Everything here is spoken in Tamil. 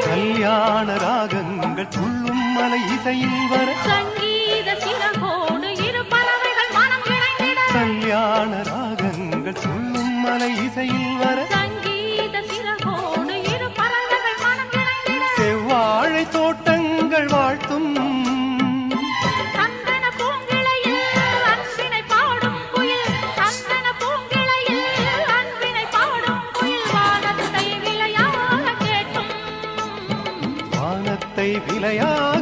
கல்யாண ராகங்கள் துள்ளும் மலை இசையில் வர சங்கீத சிறகோடு இரு பறவைகள் மனம் இணைந்திட கல்யாண ராகங்கள் துள்ளும் மலை இசையில் வர சங்கீத சிறகோடு இரு பறவைகள் மனம் இணைந்திட செவ்வாழை தோட்டங்கள் வாழ்த்தும் சந்தன பூங்கிளையில் அன்பினை பாடும் குயில் சந்தன பூங்கிளையில் அன்பினை பாடும் குயில் வானத்தை விளையாக கேட்டும் வானத்தை விளையாக